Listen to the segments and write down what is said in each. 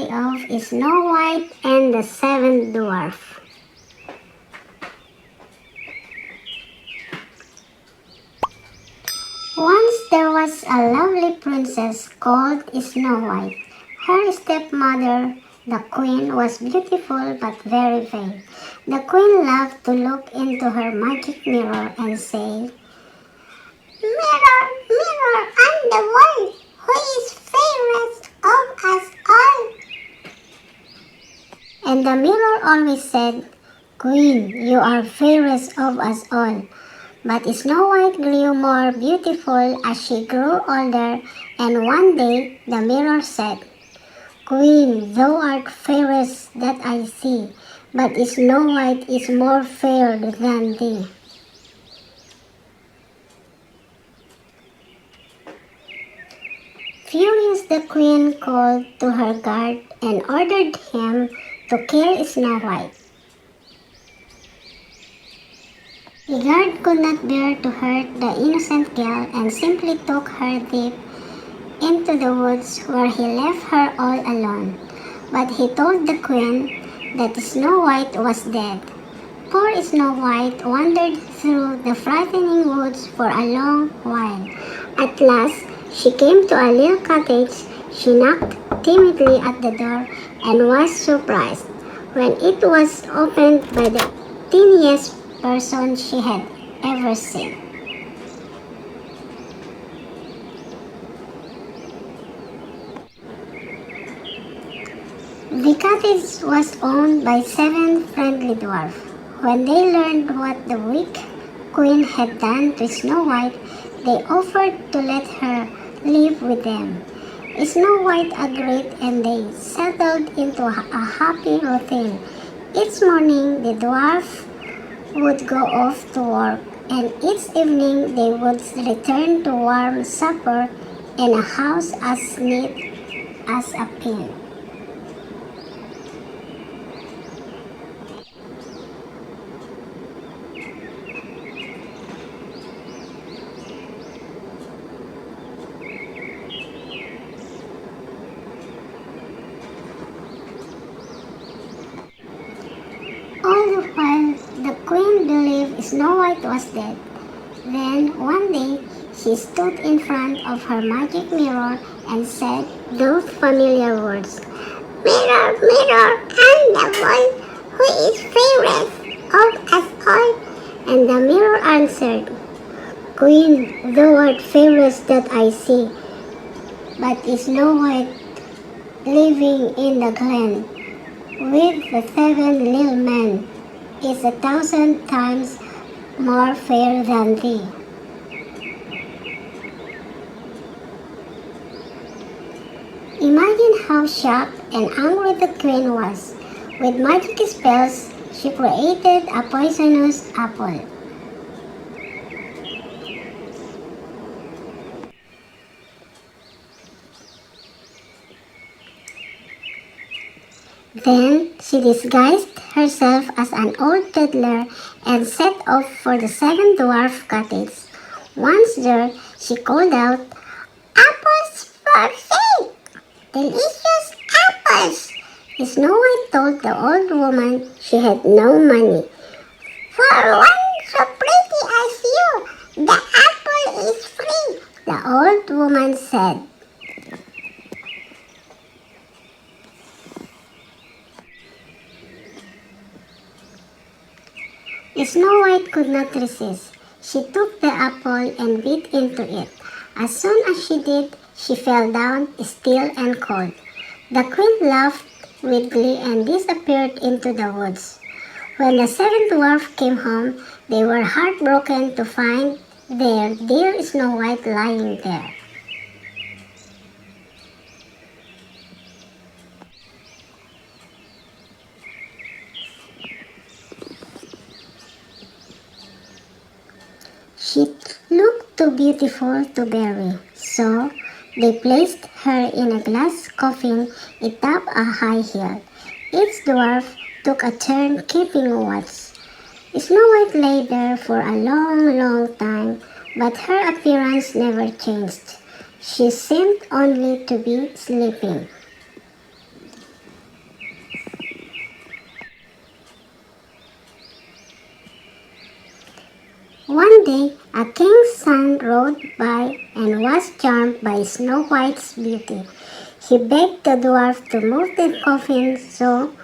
story of Snow White and the Seven Dwarfs. Once there was a lovely princess called Snow White. Her stepmother, the queen, was beautiful but very vain. The queen loved to look into her magic mirror and say, "Mirror, mirror on the wall, who is fairest of us all?" And the mirror always said, "Queen, you are fairest of us all." But Snow White grew more beautiful as she grew older, and one day the mirror said, "Queen, thou art fairest that I see, but Snow White is more fair than thee." Furious, the queen called to her guard and ordered him to kill Snow White. The guard could not bear to hurt the innocent girl and simply took her deep into the woods, where he left her all alone. But he told the queen that Snow White was dead. Poor Snow White wandered through the frightening woods for a long while. At last, she came to a little cottage. She knocked timidly at the door and was surprised when it was opened by the tiniest person she had ever seen. The cottage was owned by 7 friendly dwarfs. When they learned what the wicked queen had done to Snow White, they offered to let her live with them. Snow White agreed, and they settled into a happy routine. Each morning, the dwarf would go off to work, and each evening they would return to warm supper in a house as neat as a pin. All the while, the queen believed Snow White was dead. Then, one day, she stood in front of her magic mirror and said those familiar words, "Mirror, mirror on the wall, who is fairest of us all?" And the mirror answered, "Queen, thou art fairest that I see, but Snow White living in the glen with the 7 little men is 1,000 times more fair than thee." Imagine how shocked and angry the queen was. With magic spells, she created a poisonous apple. Then she disguised herself as an old toddler and set off for the 7 dwarf cottage. Once there, she called out, "Apples for sale! Delicious apples!" Snow White told the old woman she had no money. "For one so pretty as you, the apple is free," the old woman said. Snow White could not resist. She took the apple and bit into it. As soon as she did, she fell down, still and cold. The queen laughed with glee and disappeared into the woods. When the 7 dwarfs came home, they were heartbroken to find their dear Snow White lying there. She looked too beautiful to bury, so they placed her in a glass coffin atop a high hill. Each dwarf took a turn keeping watch. Snow White lay there for a long, long time, but her appearance never changed. She seemed only to be sleeping. One day, a king's son rode by and was charmed by Snow White's beauty. He begged the dwarf to move the coffin so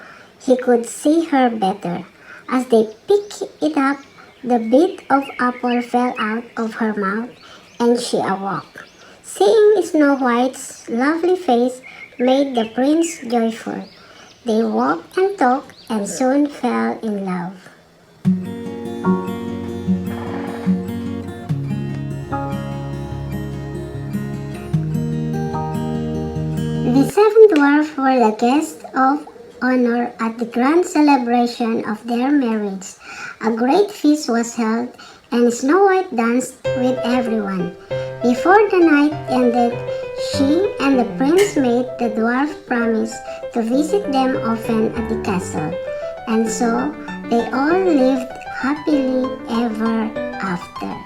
he could see her better. As they picked it up, the bit of apple fell out of her mouth and she awoke. Seeing Snow White's lovely face made the prince joyful. They walked and talked and soon fell in love. The seven dwarfs were the guests of honor at the grand celebration of their marriage. A great feast was held, and Snow White danced with everyone. Before the night ended, she and the prince made the dwarf promise to visit them often at the castle, and so they all lived happily ever after.